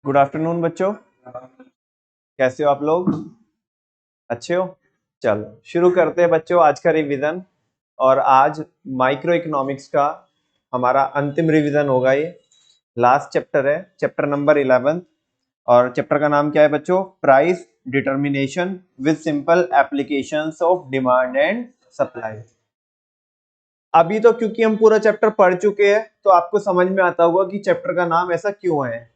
Good afternoon बच्चों, कैसे हो आप लोग? अच्छे हो? चलो शुरू करते हैं बच्चों आज का रिवीजन। और आज माइक्रो इकोनॉमिक्स का हमारा अंतिम रिवीजन होगा। ये लास्ट चैप्टर है, चैप्टर नंबर 11। और चैप्टर का नाम क्या है बच्चों? Price determination with simple applications of demand and supply. अभी तो क्योंकि हम पूरा चैप्टर पढ़ चुके हैं तो आपको समझ में आता होगा कि चैप्टर का नाम ऐसा क्यों है।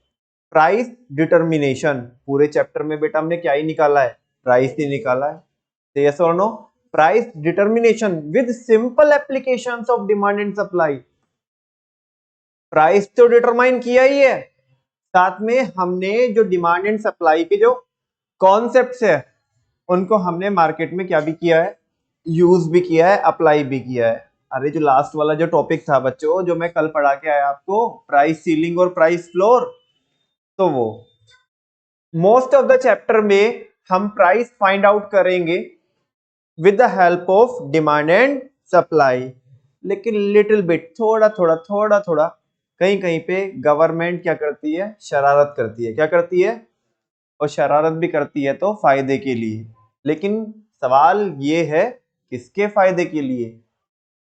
प्राइस डिटर्मिनेशन, पूरे चैप्टर में बेटा हमने क्या ही निकाला है? प्राइस ही निकाला है। तो यस और no? Price determination with simple applications of demand and supply. Price तो डिटरमाइन किया ही है, साथ में हमने जो डिमांड एंड सप्लाई के जो कॉन्सेप्ट्स है उनको हमने मार्केट में क्या भी किया है? यूज भी किया है, अप्लाई भी किया है। अरे जो लास्ट वाला जो टॉपिक था बच्चों, जो मैं कल पढ़ा के आया आपको, प्राइस सीलिंग और प्राइस फ्लोर, तो वो मोस्ट ऑफ द चैप्टर में हम प्राइस फाइंड आउट करेंगे with the help of demand and supply. लेकिन लिटिल बिट, थोड़ा थोड़ा कहीं कहीं पे गवर्नमेंट क्या करती है? शरारत करती है। क्या करती है? और शरारत भी करती है तो फायदे के लिए। लेकिन सवाल ये है, किसके फायदे के लिए?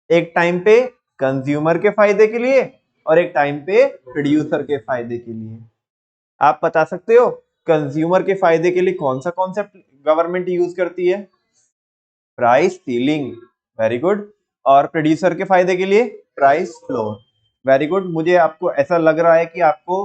एक टाइम पे कंज्यूमर के फायदे के लिए और एक टाइम पे प्रोड्यूसर के फायदे के लिए। आप बता सकते हो कंज्यूमर के फायदे के लिए कौन सा कॉन्सेप्ट गवर्नमेंट यूज करती है? Price ceiling, very good. और प्रोड्यूसर के फायदे के लिए प्राइस फ्लोर, वेरी गुड। मुझे आपको ऐसा लग रहा है कि आपको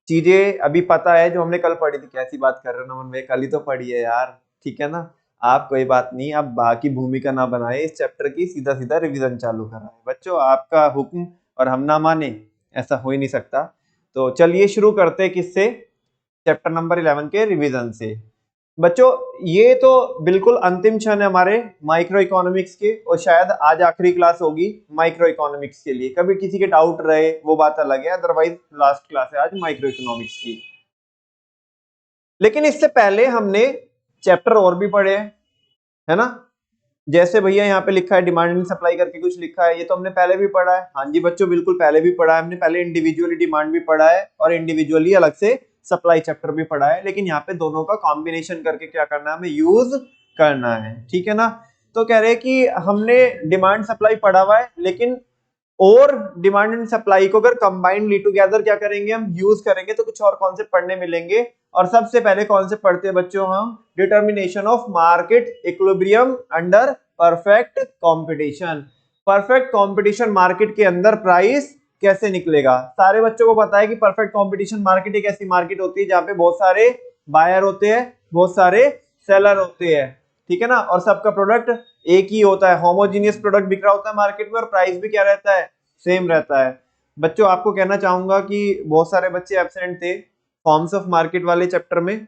चीजें अभी पता है जो हमने कल पढ़ी थी। कैसी बात कर रहे हो नमन भाई, कल ही तो पढ़ी है यार, ठीक है ना। आप कोई बात नहीं, आप बाकी भूमिका ना बनाए, इस चैप्टर की सीधा सीधा रिवीजन चालू कराए बच्चों। आपका हुक्म और हम ना माने, ऐसा हो ही नहीं सकता। तो चलिए शुरू करते हैं किससे? चैप्टर नंबर 11 के रिवीजन से। बच्चों ये तो बिल्कुल अंतिम क्षण है हमारे माइक्रो इकोनॉमिक्स के, और शायद आज आखिरी क्लास होगी माइक्रो इकोनॉमिक्स के लिए। कभी किसी के डाउट रहे वो बात अलग है, अदरवाइज लास्ट क्लास है आज माइक्रो इकोनॉमिक्स की। लेकिन इससे पहले हमने चैप्टर और भी पढ़े हैं, है ना। जैसे भैया यहाँ पे लिखा है डिमांड एंड सप्लाई करके कुछ लिखा है, ये तो हमने पहले भी पढ़ा है। हाँ जी बच्चों, बिल्कुल पहले भी पढ़ा है हमने। पहले इंडिविजुअली डिमांड भी पढ़ा है और इंडिविजुअली अलग से सप्लाई चैप्टर भी पढ़ा है। लेकिन यहाँ पे दोनों का कॉम्बिनेशन करके क्या करना है? हमें यूज करना है, ठीक है ना। तो कह रहे हैं कि हमने डिमांड सप्लाई पढ़ा हुआ है, लेकिन और डिमांड एंड सप्लाई को अगर कंबाइंडली टुगेदर क्या करेंगे? हम यूज करेंगे तो कुछ और कॉन्सेप्ट पढ़ने मिलेंगे। और सबसे पहले कॉन्सेप्ट पढ़ते हैं बच्चों हम, determination of market equilibrium under perfect competition. Perfect competition market के अंदर प्राइस कैसे निकलेगा? सारे बच्चों को पता है कि परफेक्ट कंपटीशन मार्केट एक ऐसी मार्केट होती है जहां पे बहुत सारे बायर होते हैं, बहुत सारे सेलर होते हैं, ठीक है ना। और सबका प्रोडक्ट एक ही होता है, होमोजीनियस प्रोडक्ट बिक रहा होता है मार्केट में, और प्राइस भी क्या रहता है? सेम रहता है। बच्चों आपको कहना चाहूंगा कि बहुत सारे बच्चे एब्सेंट थे फॉर्म्स ऑफ मार्केट वाले चैप्टर में,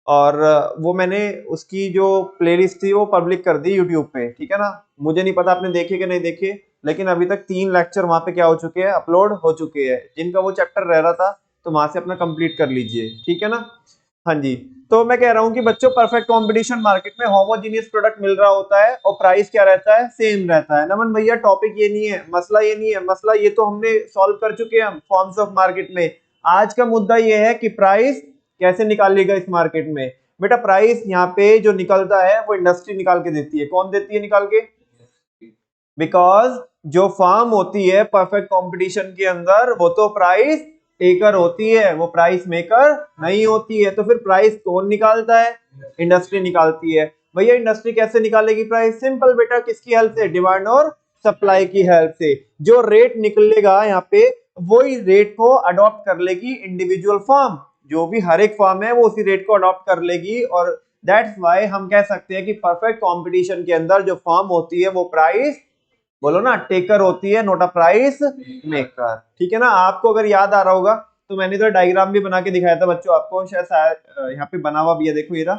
और वो मैंने उसकी जो प्लेलिस्ट थी वो पब्लिक कर दी यूट्यूब पे, ठीक है ना। मुझे नहीं पता आपने देखे कि नहीं देखे, लेकिन अभी तक 3 लेक्चर वहां पे क्या हो चुके हैं? अपलोड हो चुके हैं। जिनका वो चैप्टर रह रहा था तो वहां से अपना कंप्लीट कर लीजिए, ठीक है ना। हाँ जी, तो मैं कह रहा हूँ कि बच्चों परफेक्ट कंपटीशन मार्केट में होमोजीनियस प्रोडक्ट मिल रहा होता है और प्राइस क्या रहता है? सेम रहता है। नमन भैया टॉपिक ये नहीं है, मसला ये नहीं है, मसला ये तो हमने सॉल्व कर चुके हैं हम फॉर्म्स ऑफ मार्केट में। आज का मुद्दा ये है कि प्राइस कैसे निकालेगा इस मार्केट में। बेटा प्राइस यहाँ पे जो निकलता है वो इंडस्ट्री निकाल के देती है। कौन देती है निकाल के? बिकॉज जो फर्म होती है परफेक्ट कंपटीशन के अंदर वो तो प्राइस टेकर होती है, वो प्राइस मेकर नहीं होती है। तो फिर प्राइस कौन निकालता है? इंडस्ट्री निकालती है। भैया इंडस्ट्री कैसे निकालेगी प्राइस? सिंपल बेटा, किसकी हेल्प से? डिमांड और सप्लाई की हेल्प से। जो रेट निकलेगा यहाँ पे वही रेट को अडॉप्ट कर लेगी इंडिविजुअल फर्म। जो भी हर एक फर्म है वो उसी रेट को अडॉप्ट कर लेगी, और दैट्स व्हाई हम कह सकते हैं कि परफेक्ट कंपटीशन के अंदर जो फर्म होती है वो प्राइस, बोलो ना, टेकर होती है, नॉट अ प्राइस मेकर, ठीक है ना। आपको अगर याद आ रहा होगा तो मैंने तो डायग्राम भी बना के दिखाया था बच्चों आपको, शायद यहाँ पे बना हुआ भी है, देखो ये रहा।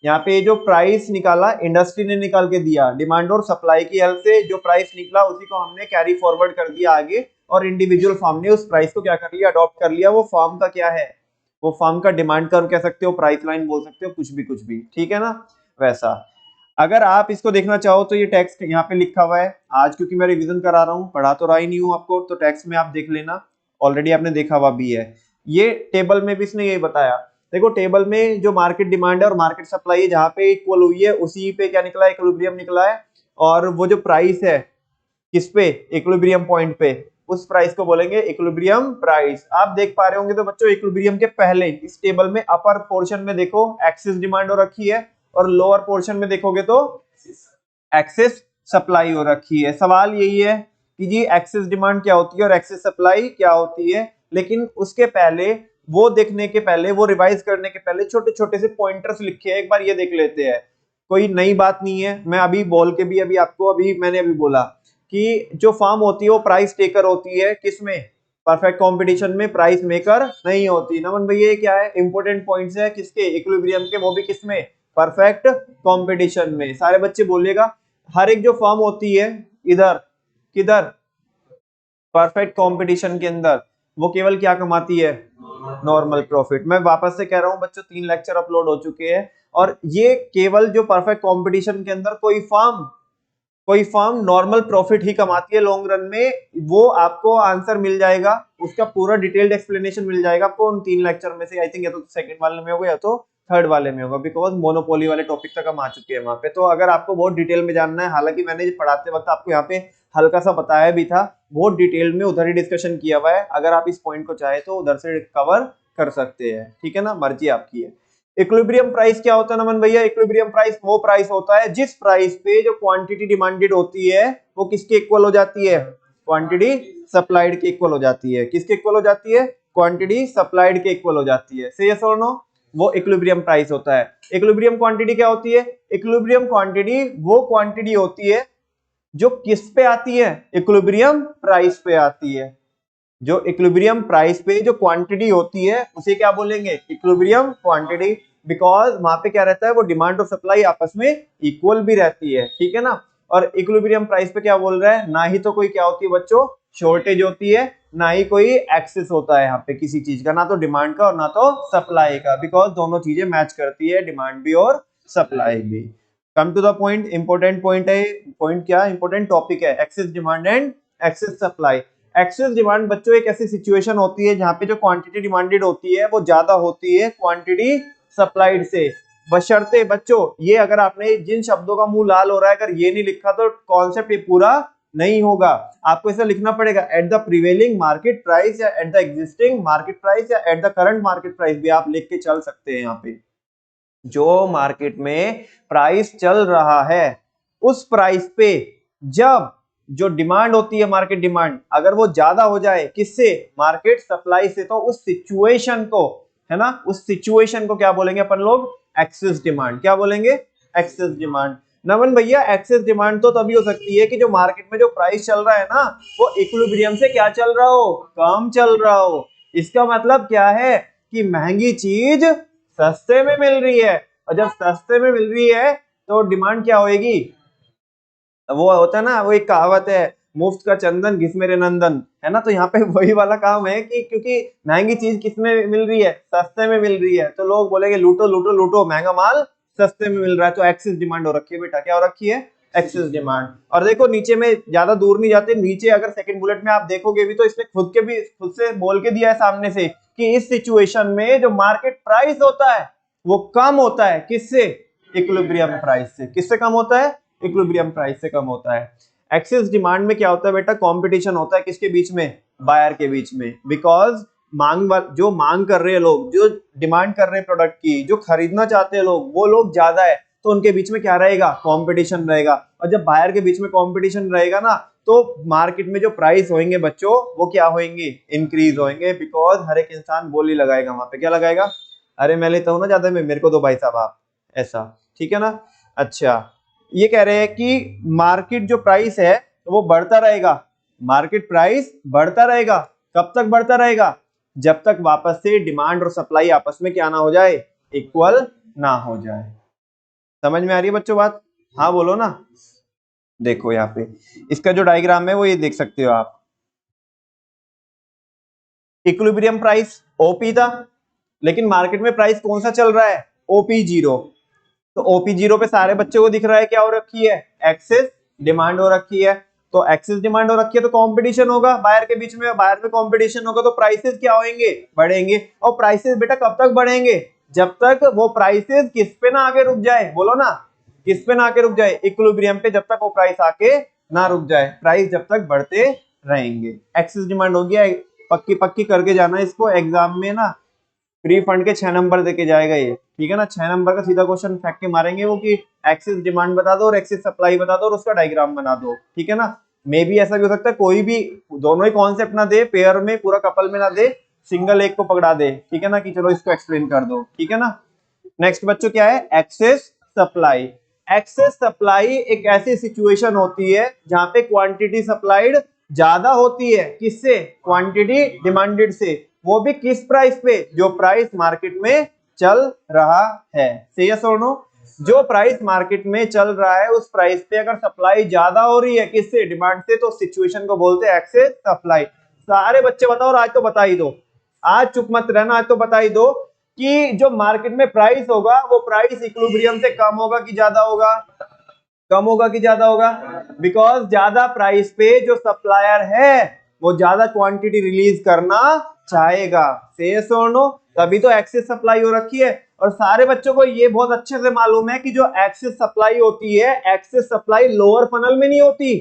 यहाँ पे जो प्राइस निकाला इंडस्ट्री ने निकाल के दिया, डिमांड और सप्लाई की हेल्प से जो प्राइस निकला उसी को हमने कैरी फॉरवर्ड कर दिया आगे, और इंडिविजुअल फर्म ने उस प्राइस को क्या कर लिया? अडॉप्ट कर लिया। वो फर्म का क्या है? वो फर्म का डिमांड कर्व कह सकते हो, प्राइस लाइन बोल सकते हो, कुछ भी, ठीक है ना। वैसा अगर आप इसको देखना चाहो तो ये टेक्स्ट यहाँ पे लिखा हुआ है। आज क्योंकि मैं रिवीजन करा रहा हूँ, पढ़ा तो रहा ही नहीं हूँ आपको, तो टेक्स्ट में आप देख लेना, ऑलरेडी आपने देखा हुआ भी है। ये टेबल में भी इसने यही बताया। देखो टेबल में जो मार्केट डिमांड है और मार्केट सप्लाई है जहां पे इक्वल हुई है उसी पे क्या निकला है, इक्विलिब्रियम निकला है। और वो जो प्राइस है किस पे, इक्विलिब्रियम पॉइंट पे, उस प्राइस को बोलेंगे इक्विलिब्रियम प्राइस। आप देख पा रहे होंगे तो बच्चों इक्विलिब्रियम के पहले इस टेबल में अपर पोर्शन में देखो एक्सेस डिमांड हो रखी है और लोअर पोर्शन में देखोगे तो एक्सेस सप्लाई हो रखी है। सवाल यही है कि जी एक्सेस डिमांड क्या होती है और एक्सेस सप्लाई क्या होती है, लेकिन उसके पहले वो देखने के पहले, वो रिवाइज करने के पहले छोटे छोटे से पॉइंटर्स लिखे हैं, एक बार ये देख लेते हैं। कोई नई बात नहीं है, मैं अभी बोल के भी अभी आपको मैंने अभी बोला कि जो फर्म होती है वो प्राइस टेकर होती है, किसमें, परफेक्ट कंपटीशन में प्राइस मेकर नहीं होती। नमन भैया क्या है, इंपॉर्टेंट पॉइंट्स है किसके, इक्विलिब्रियम के, वो भी किसमें, परफेक्ट कंपटीशन में। सारे बच्चे बोलिएगा, हर एक जो फर्म होती है इधर किधर, परफेक्ट कंपटीशन के अंदर, वो केवल क्या कमाती है, नॉर्मल प्रॉफिट। मैं वापस से कह रहा हूं बच्चों 3 लेक्चर अपलोड हो चुके हैं और ये केवल जो परफेक्ट कंपटीशन के अंदर कोई फर्म नॉर्मल प्रॉफिट ही कमाती है लॉन्ग रन में, वो आपको आंसर मिल जाएगा, उसका पूरा डिटेल्ड एक्सप्लेनेशन मिल जाएगा आपको उन 3 लेक्चर में से। आई थिंक या तो सेकंड वाले में होगा या तो थर्ड वाले में होगा, बिकॉज मोनोपोली वाले टॉपिक तक हम आ चुके हैं वहां पे। तो अगर आपको बहुत डिटेल में जानना है, हालांकि मैंने पढ़ाते वक्त आपको यहाँ पे हल्का सा बताया भी था, बहुत डिटेल में उधर ही डिस्कशन किया हुआ है, अगर आप इस पॉइंट को चाहे तो उधर से कवर कर सकते हैं, ठीक है ना, मर्जी आपकी है। इक्विलिब्रियम प्राइस क्या होता है नमन भैया, इक्विलिब्रियम प्राइस वो प्राइस होता है जिस प्राइस पे जो क्वांटिटी डिमांडेड होती है वो किसके इक्वल हो जाती है, क्वांटिटी सप्लाइड के इक्वल हो जाती है। किसके इक्वल हो जाती है, क्वांटिटी सप्लाइड के इक्वल हो जाती है। से यस और नो, वो इक्विलिब्रियम प्राइस होता है। इक्विलिब्रियम क्वांटिटी क्या होती है, इक्विलिब्रियम क्वांटिटी वो क्वांटिटी होती है जो किस पे आती है, इक्विलिब्रियम प्राइस पे आती है। जो इक्विलिब्रियम प्राइस पे जो क्वांटिटी होती है उसे क्या बोलेंगे, इक्विलिब्रियम क्वांटिटी, बिकॉज वहां पे क्या रहता है, वो डिमांड और सप्लाई आपस में इक्वल भी रहती है, ठीक है ना। और इक्विलिब्रियम प्राइस पे क्या बोल रहा है, ना ही तो कोई क्या होती है बच्चों, शॉर्टेज होती है, ना ही कोई एक्सेस होता है यहाँ पे किसी चीज का, ना तो डिमांड का और ना तो सप्लाई का, बिकॉज दोनों चीजें मैच करती है, डिमांड भी और सप्लाई भी। Come to the point, important point है, पॉइंट क्या इंपॉर्टेंट टॉपिक है, excess demand and excess supply. Excess demand बच्चों एक ऐसी सिचुएशन होती है जहां पे जो क्वांटिटी डिमांडेड होती है वो ज्यादा होती है क्वांटिटी सप्लाइड से, बशर्ते बच्चों, ये अगर आपने जिन शब्दों का मुंह लाल हो रहा है अगर ये नहीं लिखा तो कॉन्सेप्ट ये पूरा नहीं होगा। आपको ऐसा लिखना पड़ेगा, at the prevailing market price, या at the existing market price, या at the current market price भी आप लिख के चल सकते हैं। यहाँ पे जो मार्केट में प्राइस चल रहा है उस प्राइस पे जब जो डिमांड होती है, मार्केट डिमांड, अगर वो ज्यादा हो जाए किससे, मार्केट सप्लाई से, तो उस सिचुएशन को, है ना, उस सिचुएशन को क्या बोलेंगे अपन लोग, एक्सेस डिमांड। क्या बोलेंगे, एक्सेस डिमांड। नमन भैया एक्सेस डिमांड तो तभी हो सकती है कि जो मार्केट में जो प्राइस चल रहा है ना वो इक्विलिब्रियम से क्या चल रहा हो, कम चल रहा हो। इसका मतलब क्या है कि महंगी चीज सस्ते में मिल रही है, और जब सस्ते में मिल रही है तो डिमांड क्या होगी, वो होता है ना, वो एक कहावत है, मुफ्त का चंदन घिस मेरे नंदन, है ना। तो यहाँ पे वही वाला काम है कि क्योंकि महंगी चीज किसमें मिल रही है, सस्ते में मिल रही है, तो लोग बोलेंगे लूटो लूटो लूटो, महंगा माल सस्ते में मिल रहा है, तो एक्सेस डिमांड हो रखी है बेटा। क्या हो रखी है, एक्सेस डिमांड। और देखो नीचे में ज्यादा दूर नहीं जाते, नीचे अगर सेकंड बुलेट में आप देखोगे भी तो इसने खुद से बोल के दिया है सामने से कि इस सिचुएशन में जो मार्केट प्राइस होता है वो कम होता है किससे, इक्विलिब्रियम प्राइस से। किससे कम होता है, इक्विलिब्रियम प्राइस से कम होता है। एक्सेस डिमांड में क्या होता है बेटा, कंपटीशन होता है किसके बीच में, बायर के बीच में, बिकॉज जो मांग कर रहे हैं लोग, जो डिमांड कर रहे हैं प्रोडक्ट की, जो खरीदना चाहते हैं लोग, वो लोग ज्यादा है, तो उनके बीच में क्या रहेगा, कंपटीशन रहेगा। और जब बायर के बीच में कंपटीशन रहेगा ना तो मार्केट में जो प्राइस होंगे बच्चों वो क्या होंगे, इंक्रीज होंगे, बिकॉज हर एक इंसान बोली लगाएगा वहां पे, क्या लगाएगा, अरे मैं लेता हूं ना ज्यादा में, मेरे को दो भाई साहब आप, ऐसा, ठीक है ना। अच्छा, ये कह रहे हैं कि मार्केट जो प्राइस है वो बढ़ता रहेगा, मार्केट प्राइस बढ़ता रहेगा, कब तक बढ़ता रहेगा, जब तक वापस से डिमांड और सप्लाई आपस में क्या ना हो जाए, इक्वल ना हो जाए। समझ में आ रही है बच्चों बात, हाँ बोलो ना। देखो यहाँ पे इसका जो डायग्राम है वो ये देख सकते हो आप, इक्विलिब्रियम प्राइस ओपी था, लेकिन मार्केट में प्राइस कौन सा चल रहा है, ओपी जीरो। तो ओपी जीरो पे सारे बच्चों को दिख रहा है क्या हो रखी है, एक्सेस डिमांड हो रखी है। तो एक्सेस डिमांड हो रखी है तो कंपटीशन होगा बायर के बीच में, बायर में कंपटीशन होगा तो प्राइसेस क्या होंगे, बढ़ेंगे। और प्राइसेस बेटा कब तक बढ़ेंगे, जब तक वो प्राइसेस किस पे ना आके रुक जाए, बोलो ना किस पे ना आके रुक जाए, इक्विलिब्रियम पे जब तक वो प्राइस आके ना रुक जाए, प्राइस जब तक बढ़ते रहेंगे। एक्सेस डिमांड हो गया, पक्की पक्की करके जाना इसको, एग्जाम में ना फ्री फंड के 6 नंबर देके जाएगा ये, ठीक है ना। 6 नंबर का सीधा क्वेश्चन फेंक के मारेंगे वो कि एक्सेस डिमांड बता दो और एक्सेस सप्लाई बता दो और उसका डायग्राम बना दो, ठीक है ना। मे भी ऐसा भी हो सकता है कोई भी दोनों ही कॉन्सेप्ट ना दे, पेयर में पूरा कपल में ना दे, सिंगल एक को पकड़ा दे, ठीक है ना, कि चलो इसको एक्सप्लेन कर दो, ठीक है ना। नेक्स्ट बच्चों क्या है, एक्सेस सप्लाई। एक्सेस सप्लाई एक ऐसी सिचुएशन होती है जहां पे क्वांटिटी सप्लाइड ज्यादा होती है, किससे, क्वांटिटी डिमांडेड से, वो भी किस प्राइस पे, जो प्राइस मार्केट में चल रहा है। सही है सोनो, जो प्राइस मार्केट में चल रहा है उस प्राइस पे अगर सप्लाई ज्यादा हो रही है, किससे, डिमांड से, तो सिचुएशन को बोलते हैं एक्सेस सप्लाई। सारे बच्चे बताओ, और आज तो बता ही दो, आज चुप मत रहना, आज तो बता ही दो कि जो मार्केट में प्राइस होगा वो प्राइस इक्विलिब्रियम से कम होगा कि ज्यादा होगा, कम होगा कि ज्यादा होगा, बिकॉज ज्यादा प्राइस पे जो सप्लायर है वो ज्यादा क्वांटिटी रिलीज करना चाहेगा। सेल्स और नो, तभी तो एक्सेस सप्लाई हो रखी है। और सारे बच्चों को ये बहुत अच्छे से मालूम है कि जो एक्सेस सप्लाई होती है, एक्सेस सप्लाई लोअर फनल में नहीं होती,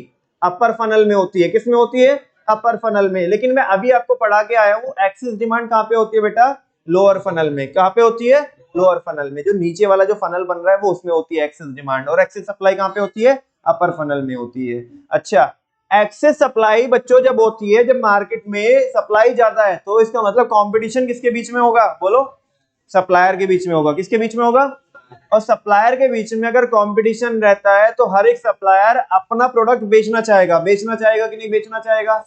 अपर फनल में होती है। किस में होती है, अपर फनल में। लेकिन मैं अभी आपको पढ़ा के आया हूं एक्सेस डिमांड कहां पे होती है बेटा, लोअर फनल में। कहां पे होती है, लोअर फनल में, जो नीचे वाला जो फनल बन रहा है वो उसमें होती है एक्सेस डिमांड। और एक्सेस सप्लाई कहां पे होती है, अपर फनल में होती है। अच्छा, एक्सेस सप्लाई बच्चों जब होती है, जब मार्केट में सप्लाई ज्यादा है, तो इसका मतलब कंपटीशन किसके बीच में होगा, बोलो, सप्लायर के बीच में होगा। किसके बीच में होगा, और सप्लायर के बीच में अगर कंपटीशन रहता है तो हर एक सप्लायर अपना प्रोडक्ट बेचना चाहेगा, बेचना चाहेगा कि नहीं बेचना चाहेगा,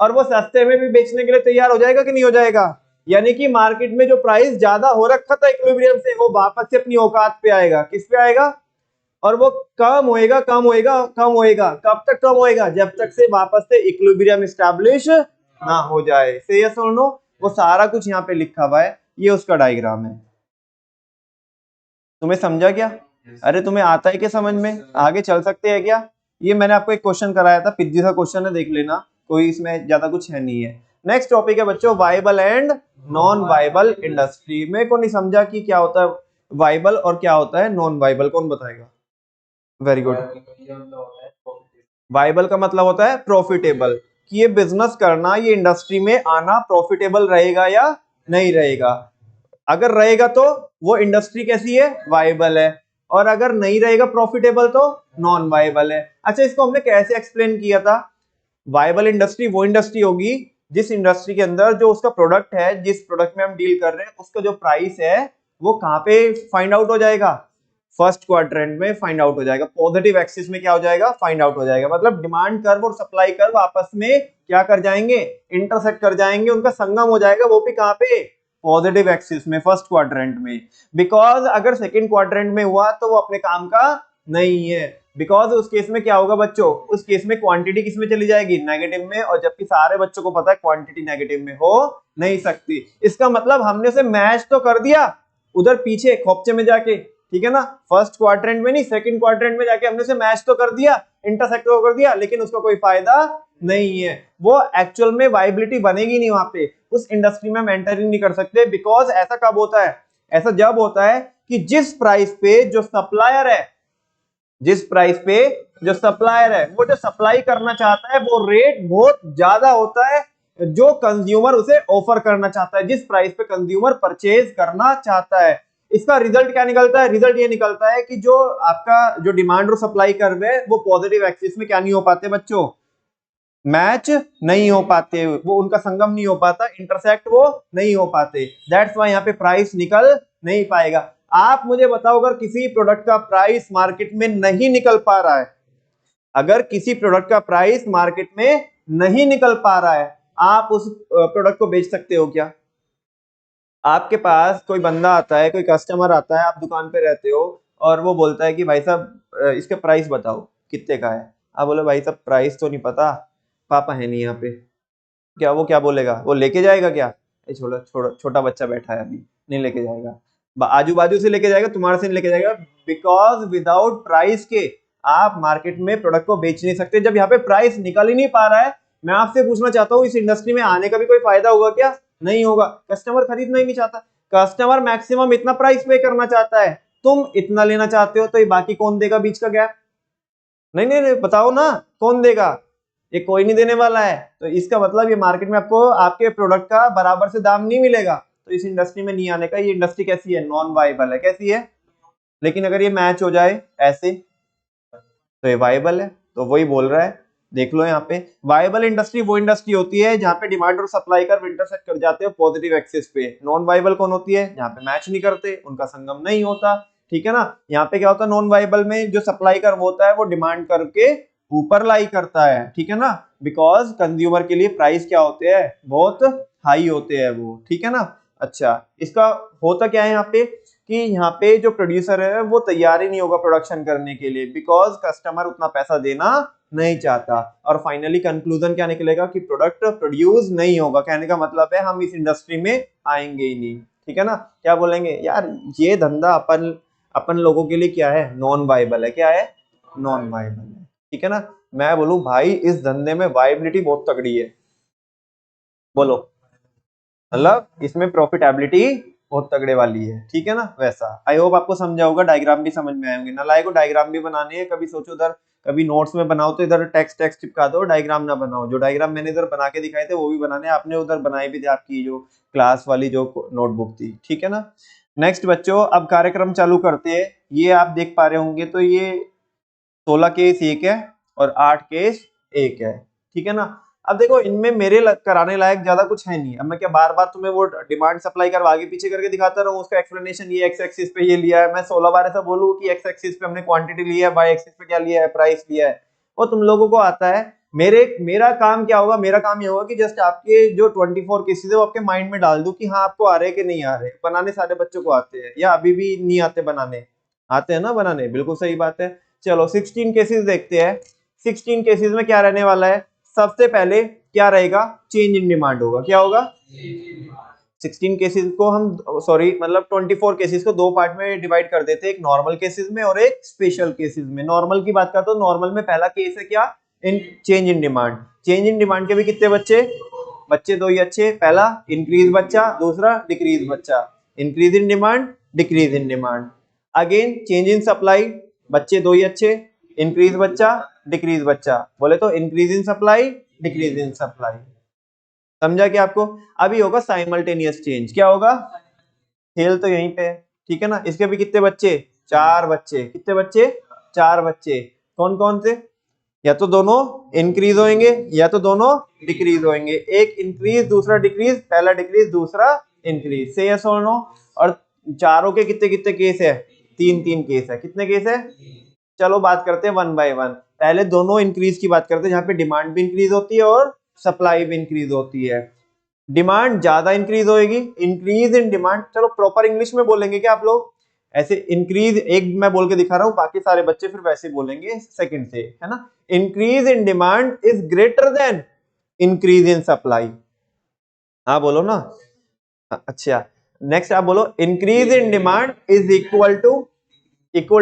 और वो सस्ते में भी बेचने के लिए तैयार हो जाएगा कि नहीं हो जाएगा। यानी कि मार्केट में जो प्राइस ज्यादा हो रखा था इक्विलिब्रियम से, वो वापस से अपनी औकात पे आएगा। किस पे आएगा, और वो कम होएगा, कम होएगा, कम होएगा। कब तक कम होएगा, जब तक से वापस से इक्विलिब्रियम एस्टैब्लिश ना हो जाए। से यस और नो, वो सारा कुछ यहाँ पे लिखा हुआ है, ये उसका डायग्राम है। तुम्हें समझा क्या, अरे तुम्हें आता है क्या समझ में, आगे चल सकते हैं क्या। ये मैंने आपको एक क्वेश्चन कराया था, पिज्जी का क्वेश्चन है, देख लेना, कोई इसमें ज्यादा कुछ है नहीं है। नेक्स्ट टॉपिक है बच्चों, viable and non viable industry. मेरे को नहीं समझा कि क्या होता है वाइबल और क्या होता है नॉन वाइबल, कौन बताएगा। वेरी गुड, वाइबल का मतलब होता है प्रॉफिटेबल, कि ये बिजनेस करना, ये इंडस्ट्री में आना प्रॉफिटेबल रहेगा या नहीं रहेगा। अगर रहेगा तो वो इंडस्ट्री कैसी है, वाइबल है, और अगर नहीं रहेगा प्रॉफिटेबल तो नॉन वाइबल है। अच्छा, इसको हमने कैसे एक्सप्लेन किया था, वाइबल इंडस्ट्री वो इंडस्ट्री होगी जिस इंडस्ट्री के अंदर जो उसका प्रोडक्ट है, जिस प्रोडक्ट में हम डील कर रहे हैं, उसका जो प्राइस है वो कहां पे फाइंड आउट हो जाएगा, फर्स्ट क्वाड्रेंट में फाइंड आउट हो जाएगा, पॉजिटिव एक्सिस में क्या हो जाएगा, फाइंड आउट हो जाएगा। मतलब डिमांड कर्व और सप्लाई कर्व आपस में क्या कर जाएंगे, इंटरसेक्ट कर जाएंगे, उनका संगम हो जाएगा, वो भी कहां पे, पॉजिटिव एक्सिस में, फर्स्ट क्वाड्रेंट में। बिकॉज अगर सेकंड क्वाड्रेंट में हुआ तो वो अपने काम का नहीं है, बिकॉज उस केस में क्या होगा बच्चों, उस केस में क्वांटिटी किस में चली जाएगी, नेगेटिव में, और जबकि सारे बच्चों को पता है क्वांटिटी नेगेटिव में हो नहीं सकती। इसका मतलब हमने उसे मैच तो कर दिया उधर पीछे खोपचे में जाके, ठीक है ना, फर्स्ट क्वाड्रेंट में नहीं, सेकंड क्वाड्रेंट में जाके हमने उसे मैच तो कर दिया, इंटरसेक्ट तो कर दिया, लेकिन उसका कोई फायदा नहीं है, वो एक्चुअल में वाइबिलिटी बनेगी नहीं वहां पे, उस इंडस्ट्री में हम एंटर ही नहीं कर सकते। बिकॉज ऐसा कब होता है, ऐसा जब होता है कि जिस प्राइस पे जो सप्लायर है, जिस प्राइस पे जो सप्लायर है, वो जो सप्लाई करना चाहता है वो रेट बहुत ज्यादा होता है जो कंज्यूमर उसे ऑफर करना चाहता है, जिस प्राइस पे कंज्यूमर परचेज करना चाहता है। इसका रिजल्ट क्या निकलता है, रिजल्ट ये निकलता है कि जो आपका जो डिमांड और सप्लाई कर्व है वो पॉजिटिव एक्सिस में क्या नहीं हो पाते बच्चों, मैच नहीं हो पाते, वो उनका संगम नहीं हो पाता, इंटरसेक्ट वो नहीं हो पाते। दैट्स व्हाई यहाँ पे प्राइस निकल नहीं पाएगा। आप मुझे बताओ, अगर किसी प्रोडक्ट का प्राइस मार्केट में नहीं निकल पा रहा है, अगर किसी प्रोडक्ट का प्राइस मार्केट में नहीं निकल पा रहा है, आप उस प्रोडक्ट को बेच सकते हो क्या। आपके पास कोई बंदा आता है, कोई कस्टमर आता है, आप दुकान पे रहते हो, और वो बोलता है कि भाई साहब इसका प्राइस बताओ कितने का है। आप बोलो भाई साहब प्राइस तो नहीं पता, पापा है नहीं यहाँ पे, क्या वो क्या बोलेगा, वो लेके जाएगा क्या, छोटा बच्चा बैठा है अभी, नहीं लेके जाएगा, आजू बाजू से लेके जाएगा, तुम्हारे से नहीं लेके जाएगा, बिकॉज विदाउट प्राइस के आप मार्केट में प्रोडक्ट को बेच नहीं सकते जब यहाँ पे प्राइस निकल ही नहीं पा रहा है। मैं आपसे पूछना चाहता हूँ इस इंडस्ट्री में आने का भी कोई फायदा होगा क्या? नहीं होगा। कस्टमर खरीदना ही नहीं चाहता, कस्टमर मैक्सिमम इतना प्राइस पे करना चाहता है, तुम इतना लेना चाहते हो, तो ये बाकी कौन देगा बीच का गैप? नहीं नहीं नहीं, बताओ ना कौन देगा? ये कोई नहीं देने वाला है। तो इसका मतलब ये मार्केट में आपको आपके प्रोडक्ट का बराबर से दाम नहीं मिलेगा। तो इस इंडस्ट्री में नहीं आने का। ये इंडस्ट्री कैसी है? नॉन वाइबल है। कैसी है? लेकिन अगर ये मैच हो जाए ऐसे तो ये वाइबल है। तो वही बोल रहा है, देख लो यहाँ पे, वाइबल इंडस्ट्री वो इंडस्ट्री होती है जहाँ पे डिमांड और सप्लाई कर्व इंटरसेक्ट कर जाते हैं पॉजिटिव एक्सिस पे। नॉन वाइबल कौन होती है? जहाँ पे मैच नहीं करते, उनका संगम नहीं होता। ठीक है ना? यहाँ पे क्या होता है? नॉन वाइबल में जो सप्लाई कर्व होता है वो डिमांड कर्व के ऊपर लाई करता है। ठीक है ना? बिकॉज कंज्यूमर के लिए प्राइस क्या होते हैं? बहुत हाई होते हैं वो। ठीक है ना? अच्छा, इसका होता क्या है यहाँ पे कि यहाँ पे जो प्रोड्यूसर है वो तैयार ही नहीं होगा प्रोडक्शन करने के लिए, बिकॉज कस्टमर उतना पैसा देना नहीं चाहता। और फाइनली कंक्लूजन क्या निकलेगा कि प्रोडक्ट प्रोड्यूस नहीं होगा। कहने का मतलब है हम इस इंडस्ट्री में आएंगे ही नहीं। ठीक है ना? क्या बोलेंगे यार, ये धंधा अपन लोगों के लिए क्या है? नॉन वाइबल है। क्या है? नॉन वाइबल है। ठीक है ना? मैं बोलूं भाई इस धंधे में वाइबिलिटी बहुत तगड़ी है। बोलो, मतलब इसमें प्रॉफिटेबिलिटी बहुत तगड़े वाली है। ठीक है ना? वैसा आई होप आपको समझा होगा, डायग्राम भी समझ में आए होंगे। नालायक को डायग्राम भी बनाने हैं, कभी सोचो उधर, कभी नोट्स में बनाओ तो इधर टेक्स्ट चिपका दो, डायग्राम ना बनाओ। जो डायग्राम मैंने इधर बना के दिखाए थे वो भी बनाने, आपने उधर बनाए भी थे आपकी जो क्लास वाली जो नोटबुक थी। ठीक है ना? नेक्स्ट बच्चों, अब कार्यक्रम चालू करते हैं। ये आप देख पा रहे होंगे तो ये 16 केस एक है और 8 केस एक है। ठीक है ना? अब देखो इनमें मेरे कराने लायक ज्यादा कुछ है नहीं। अब मैं क्या बार बार तुम्हें वो डिमांड सप्लाई कर आगे पीछे करके दिखाता रहूं? उसका एक्सप्लेनेशन ये एक्स एक्सिस पे ये लिया है, मैं 16 बार ऐसा बोलूं कि एक्स एक्सिस पे हमने क्वांटिटी लिया है, वाई एक्सिस पे क्या लिया है? प्राइस लिया है। वो तुम लोगों को आता है। मेरा काम क्या होगा? मेरा काम ये होगा कि जस्ट आपके जो 24 केसेस है वो आपके माइंड में डाल दूं कि हाँ आपको आ रहे कि नहीं आ रहे। बनाने सारे बच्चों को आते हैं या अभी भी नहीं आते बनाने? आते हैं ना बनाने, बिल्कुल सही बात है। चलो 16 केसेस देखते हैं। 16 केसेस में क्या रहने वाला है? सबसे पहले क्या रहेगा? चेंज इन डिमांड होगा। क्या होगा? 16 केसेस को हम मतलब 24 केसेस को दो पार्ट में डिवाइड कर देते हैं, एक नॉर्मल केसेस में और एक स्पेशल केसेस में। नॉर्मल की बात करते हो, नॉर्मल में पहला केस है क्या? In change in demand. Change in demand के भी कितने बच्चे? बच्चे दो ही अच्छे। पहला इंक्रीज बच्चा, दूसरा डिक्रीज बच्चा। Increase in demand, decrease in demand. Again change in supply, बच्चे दो ही अच्छे। इंक्रीज बच्चा, डिक्रीज बच्चा। बोले तो increase in supply, decrease in supply. समझा क्या आपको? अभी होगा साइमल्टेनियस चेंज। क्या होगा? खेल तो यहीं पे है। ठीक है ना? इसके भी कितने बच्चे? 4 बच्चे। कितने बच्चे? 4 बच्चे। कौन कौन से? या तो दोनों इंक्रीज होंगे या तो दोनों डिक्रीज होंगे। एक इंक्रीज दूसरा डिक्रीज, पहला डिक्रीज दूसरा इंक्रीज। से यस और नो? और चारों के कितने कितने केस है? 3 केस है। कितने केस है? चलो बात करते हैं वन बाय वन। पहले दोनों इंक्रीज की बात करते हैं, जहां पे डिमांड भी इंक्रीज होती है और सप्लाई भी इंक्रीज होती है। डिमांड ज्यादा इंक्रीज होगी, इंक्रीज इन डिमांड। चलो प्रॉपर इंग्लिश में बोलेंगे क्या आप लोग? ऐसे इंक्रीज एक मैं बोल के दिखा रहा हूं, बाकी सारे बच्चे फिर वैसे बोलेंगे सेकंड से, है ना? Increase in demand is greater than increase in supply. हाँ बोलो ना। अच्छा, नेक्स्ट आप बोलो, increase in demand is equal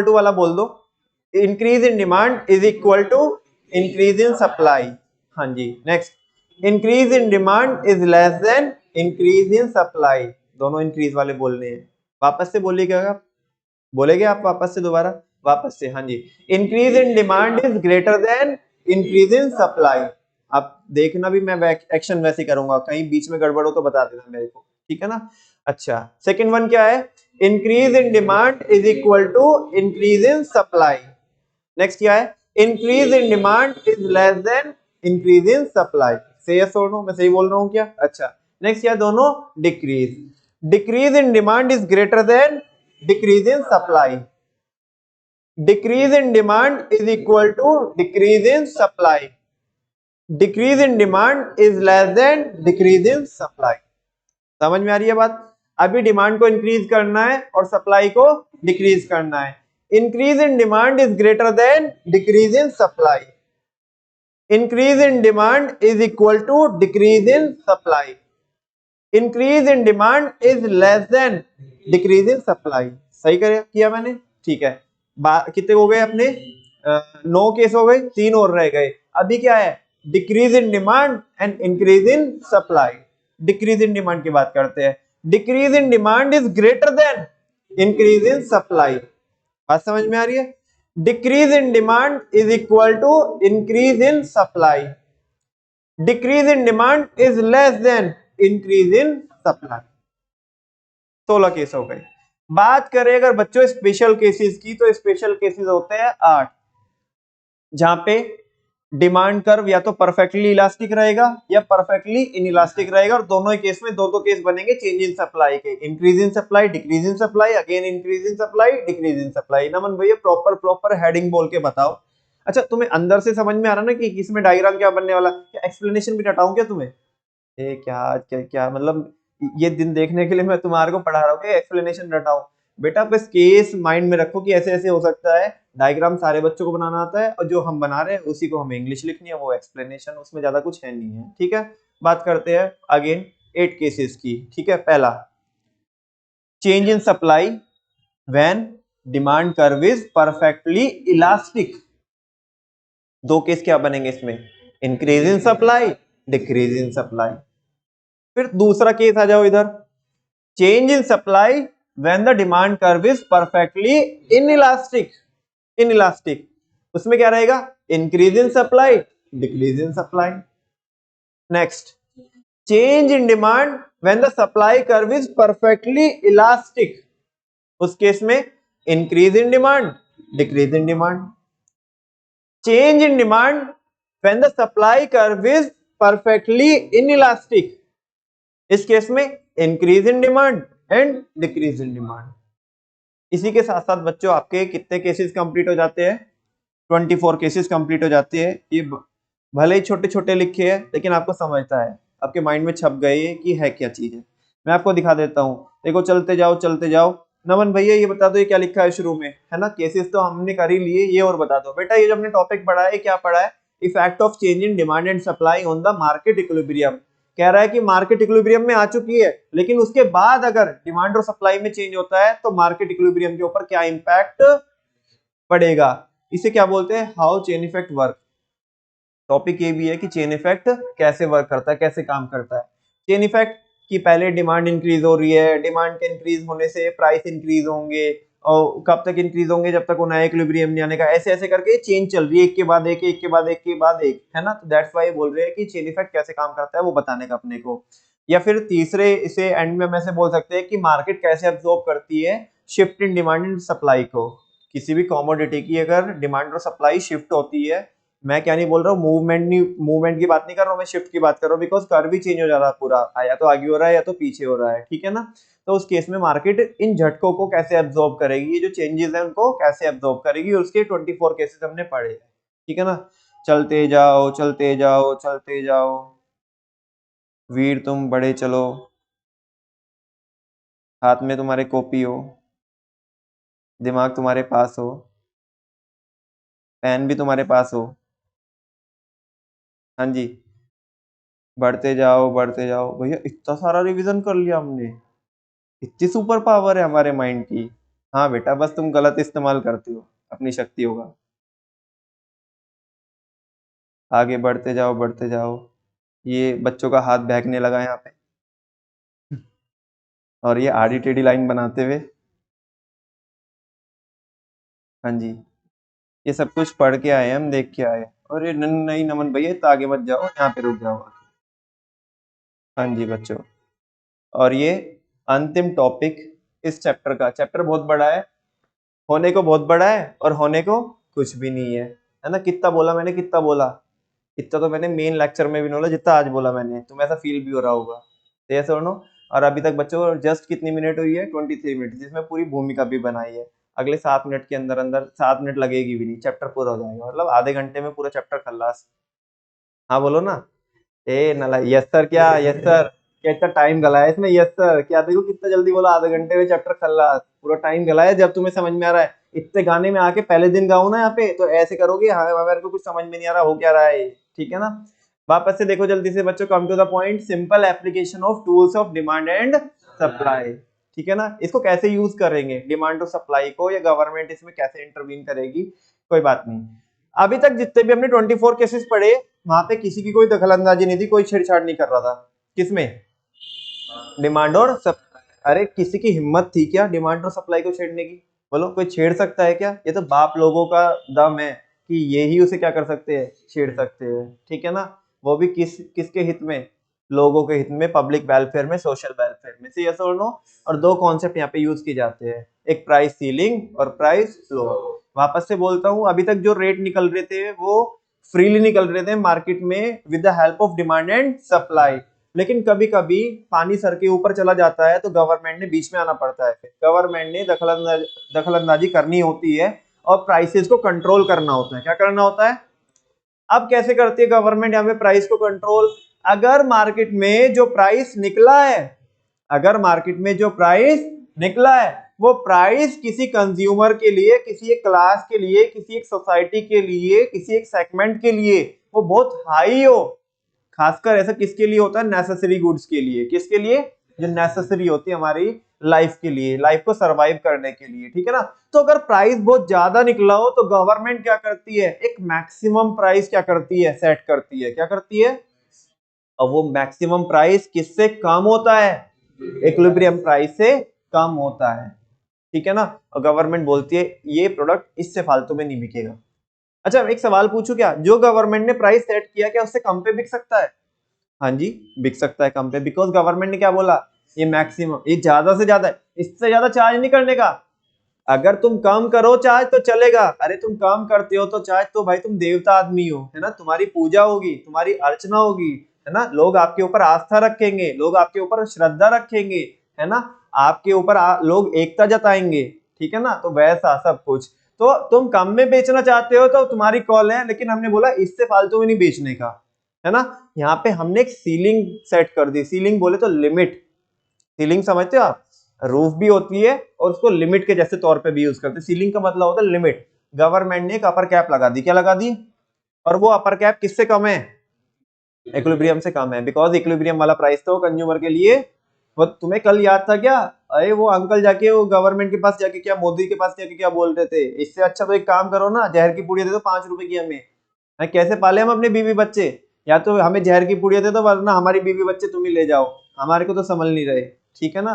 to वाला बोल दो। Increase in demand is equal to increase in supply. हाँ जी, next, increase in demand is less than increase in supply. दोनों इंक्रीज वाले बोलने हैं। वापस से बोलिएगा आप, बोलेगे आप वापस से दोबारा? वापस से, हाँ जी। Increase in demand is greater than increase in supply. अब देखना भी मैं एक्शन वैसे करूंगा, कहीं बीच में गड़बड़ हो तो बता देना मेरे को। ठीक है ना? अच्छा, सेकंड वन क्या है? Increase in demand is equal to increase in supply. Next क्या है? Increase in demand is less than increase in supply. से यस और नो? मैं सही बोल रहा हूँ क्या? अच्छा, नेक्स्ट क्या? दोनों decrease. Decrease in demand is greater than decrease in supply. Decrease in demand is equal to decrease in supply. Decrease in demand is less than decrease in supply. समझ में आ रही है बात? अभी डिमांड को इंक्रीज करना है और सप्लाई को डिक्रीज करना है। Increase in demand is greater than decrease in supply. Increase in demand is equal to decrease in supply. Increase in demand is less than decrease in supply. सही किया मैंने? ठीक है। कितने हो गए अपने? 9 केस हो गए, 3 और रह गए। अभी क्या है, decrease in demand and increase in supply. Decrease in demand की बात करते हैं। Decrease in demand is greater than increase in supply. बात समझ में आ रही है? Decrease in demand is equal to increase in supply. Decrease in demand is less than increase in supply. 16 case हो गए। बात करें अगर बच्चों स्पेशल केसेस की, तो स्पेशल केसेस होते हैं 8, जहां पे डिमांड कर्व या तो परफेक्टली इलास्टिक रहेगा या परफेक्टली इनइलास्टिक रहेगा, और दोनों ही केस में दो केस बनेंगे चेंज इन सप्लाई के, increase in supply, decrease in supply, again increase in supply, decrease in supply. Naman भैया प्रॉपर हेडिंग बोल के बताओ। अच्छा, तुम्हें अंदर से समझ में आ रहा ना कि इसमें डायग्राम क्या बनने वाला, क्या एक्सप्लेनेशन भी रटाऊं क्या तुम्हें? क्या क्या क्या मतलब, ये दिन देखने के लिए मैं तुम्हारे को पढ़ा रहा हूँ कि एक्सप्लेनेशन रटाऊं? बेटा बस केस माइंड में रखो कि ऐसे ऐसे हो सकता है। डायग्राम सारे बच्चों को बनाना आता है, और जो हम बना रहे हैं उसी को हमें इंग्लिश लिखनी है, वो एक्सप्लेनेशन, उसमें ज्यादा कुछ है नहीं है। ठीक है, बात करते हैं अगेन 8 केसेस की। ठीक है, पहला, change in supply when demand curve is perfectly elastic. 2 case क्या बनेंगे इसमें, increase in supply, decrease in supply. फिर दूसरा केस आ जाओ इधर, change in supply when the demand curve is perfectly inelastic. Inelastic, उसमें क्या रहेगा, increase in supply, decrease in supply. Next, change in demand when the supply curve is perfectly elastic. उस case में increase in demand, decrease in demand. Change in demand when the supply curve is perfectly inelastic. इस case में increase in demand and decrease in demand. इसी के साथ साथ बच्चों आपके कितने केसेस कंप्लीट हो जाते हैं, 24 केसेस कंप्लीट हो जाते हैं। ये भले ही छोटे छोटे लिखे हैं, लेकिन आपको समझता है, आपके माइंड में छप गए कि है क्या चीज है। मैं आपको दिखा देता हूँ, देखो, चलते जाओ चलते जाओ। नमन भैया ये बता दो, ये क्या लिखा है शुरू में, है ना? केसेस तो हमने कर ही लिए, ये और बता दो बेटा। ये जो हमने टॉपिक पढ़ा है, क्या पढ़ा है? Effect of change in demand and supply on the market equilibrium. कह रहा है कि मार्केट इक्विलिब्रियम में आ चुकी है, लेकिन उसके बाद अगर डिमांड और सप्लाई में चेंज होता है, तो मार्केट इक्विलिब्रियम के ऊपर क्या इंपैक्ट पड़ेगा। इसे क्या बोलते हैं, how chain effect work. Topic ये भी है कि चेन इफेक्ट कैसे वर्क करता है, कैसे काम करता है। चेन इफेक्ट कि पहले डिमांड इंक्रीज हो रही है, डिमांड के इंक्रीज होने से प्राइस इंक्रीज होंगे, और कब तक इंक्रीज होंगे, जब तक वो नया इक्विलिब्रियम नहीं आने का। ऐसे ऐसे करके चेन चल रही है, एक के बाद एक, एक के बाद एक के बाद एक, है ना? तो दैट्स व्हाई बोल रहे हैं कि चेन इफेक्ट कैसे काम करता है वो बताने का अपने को। या फिर तीसरे इसे एंड में ऐसे बोल सकते हैं कि मार्केट कैसे अब्सॉर्ब करती है shift in demand and supply को। किसी भी कमोडिटी की अगर डिमांड और सप्लाई शिफ्ट होती है, मैं क्या नहीं बोल रहा हूँ, मूवमेंट की बात नहीं कर रहा हूँ, मैं शिफ्ट की बात कर रहा हूँ, बिकॉज कर्व भी चेंज हो जा रहा है पूरा, या तो आगे हो रहा है या तो पीछे हो रहा है। ठीक है ना? तो उस केस में मार्केट इन झटकों को कैसे एब्जॉर्ब करेगी, ये जो चेंजेस है उनको कैसे एब्जॉर्ब करेगी, उसके 24 केसेस हमने पढ़े हैं। ठीक है ना? चलते जाओ चलते जाओ चलते जाओ, वीर तुम बड़े चलो, हाथ में तुम्हारे कॉपी हो, दिमाग तुम्हारे पास हो, पेन भी तुम्हारे पास हो। हाँ जी, बढ़ते जाओ भैया, इतना सारा रिवीजन कर लिया हमने, इतनी सुपर पावर है हमारे माइंड की। हाँ बेटा, बस तुम गलत इस्तेमाल करते हो अपनी शक्तियों का। आगे बढ़ते जाओ बढ़ते जाओ। ये बच्चों का हाथ बहकने लगा यहाँ पे, और ये आड़ी टेढ़ी लाइन बनाते हुए। हाँ जी, ये सब कुछ पढ़ के आए, हम देख के आए। और ये नहीं नमन भैया, तो आगे मत जाओ, यहाँ पे रुक जाओ। हाँ जी बच्चों, और ये अंतिम टॉपिक इस चैप्टर का। चैप्टर बहुत बड़ा है, होने को बहुत बड़ा है, और होने को कुछ भी नहीं है ना? कितना बोला मैंने, कितना बोला, इतना तो मैंने मेन लेक्चर में भी नहीं बोला जितना आज बोला मैंने। तुम्हें ऐसा फील भी हो रहा होगा, यस और नो? और अभी तक बच्चों जस्ट कितनी मिनट हुई है, 23 मिनट, जिसमें पूरी भूमिका भी बनाई है। अगले 7 मिनट के अंदर अंदर, 7 मिनट लगेगी भी नहीं, चैप्टर पूरा हो जाएगा, मतलब आधे घंटे में पूरा चैप्टर खल्लास। हाँ बोलो ना। ए नला, यस सर, क्या यस सर, क्या इतना टाइम गला है इसमें? यस सर क्या, देखो कितना जल्दी बोला, आधे घंटे में चैप्टर खल्लास, पूरा टाइम गला है। जब तुम्हें समझ में आ रहा है, इतने गाने में आके पहले दिन गाओ ना यहाँ पे, तो ऐसे करोगे, हाँ मेरे को कुछ समझ में नहीं आ रहा, हो क्या रहा है। ठीक है ना? वापस से देखो जल्दी से बच्चों, come to the point, simple application of tools of demand and supply. ठीक है ना? इसको कैसे यूज करेंगे डिमांड और सप्लाई को, या गवर्नमेंट इसमें कैसे इंटरवीन करेगी, कोई बात नहीं। अभी तक जितने भी हमने 24 केसेस पढ़े, वहां पे किसी की कोई दखलंदाजी नहीं थी, कोई छेड़छाड़ नहीं कर रहा था। किसमें? डिमांड और अरे किसी की हिम्मत थी क्या डिमांड और सप्लाई को छेड़ने की? बोलो, कोई छेड़ सकता है क्या? ये तो बाप लोगों का दम है कि ये ही उसे क्या कर सकते हैं, छेड़ सकते हैं। ठीक है ना? वो भी किसके हित में? लोगों के हित में, पब्लिक वेलफेयर में, सोशल वेलफेयर में। यस और नो? और दो कॉन्सेप्ट यहाँ पे यूज किए जाते हैं, एक प्राइस सीलिंग और प्राइस फ्लोर। वापस से बोलता हूँ, अभी तक जो रेट निकल रहे थे वो फ्रीली निकल रहे थे मार्केट में with the help of demand and supply. लेकिन कभी कभी पानी सर के ऊपर चला जाता है तो गवर्नमेंट ने बीच में आना पड़ता है। गवर्नमेंट ने दखलंदाजी करनी होती है और प्राइसेस को कंट्रोल करना होता है। क्या करना होता है? अब कैसे करती है गवर्नमेंट यहाँ पे प्राइस को कंट्रोल? अगर मार्केट में जो प्राइस निकला है, अगर मार्केट में जो प्राइस निकला है वो प्राइस किसी कंज्यूमर के लिए, किसी एक क्लास के लिए, किसी एक सोसाइटी के लिए, किसी एक सेगमेंट के लिए वो बहुत हाई हो, खासकर ऐसा किसके लिए होता है? नेसेसरी गुड्स के लिए। किसके लिए? जो नेसेसरी होती है हमारी लाइफ के लिए, लाइफ को सरवाइव करने के लिए। ठीक है ना? तो अगर प्राइस बहुत ज्यादा निकला हो तो गवर्नमेंट क्या करती है? एक मैक्सिमम प्राइस क्या करती है? सेट करती है। क्या करती है? और वो मैक्सिमम प्राइस किससे कम होता है? इक्विलिब्रियम प्राइस से कम होता है। ठीक है ना? और गवर्नमेंट बोलती है ये प्रोडक्ट इससे फालतू में नहीं बिकेगा। अच्छा, एक सवाल पूछूं क्या? जो गवर्नमेंट ने प्राइस सेट किया, क्या उससे कम पे बिक सकता है? हाँ जी, बिक सकता है कम पे, बिकॉज गवर्नमेंट ने क्या बोला? ये मैक्सिमम, ये ज्यादा से ज्यादा है, इससे ज्यादा चार्ज नहीं करने का। अगर तुम कम करो चार्ज तो चलेगा, अरे तुम कम करते हो तो चार्ज, तो भाई तुम देवता आदमी हो, है ना? तुम्हारी पूजा होगी, तुम्हारी अर्चना होगी, है ना? लोग आपके ऊपर आस्था रखेंगे, लोग आपके ऊपर श्रद्धा रखेंगे, है ना? आपके ऊपर लोग एकता जताएंगे। ठीक है ना? तो वैसा सब कुछ। तो तुम कम में बेचना चाहते हो तो तुम्हारी कॉल है, लेकिन हमने बोला इससे फालतू में नहीं बेचने का, है ना? यहाँ पे हमने एक सीलिंग सेट कर दी। सीलिंग बोले तो लिमिट। सीलिंग समझते हो आप? रूफ भी होती है और उसको लिमिट के जैसे तौर पे भी यूज करते हैं। सीलिंग का मतलब होता है लिमिट। गवर्नमेंट ने एक अपर कैप लगा दी। क्या लगा दी? और वो अपर कैप किससे कम है? इक्विलिब्रियम से कम है, बिकॉज इक्विलिब्रियम वाला प्राइस तो कंज्यूमर के लिए। वो तुम्हें कल याद था क्या? अरे वो अंकल जाके वो गवर्नमेंट के पास जाके क्या, मोदी के पास जाके क्या बोल रहे थे? इससे अच्छा तो एक काम करो ना, जहर की पुड़िया दे दो 5 रुपए की हमें। कैसे पाले हम अपने बीवी बच्चे? या तो हमें जहर की पुड़िया दे दो, वरना हमारी बीवी बच्चे तुम ही ले जाओ, हमारे को तो संभल नहीं रहे। ठीक है ना?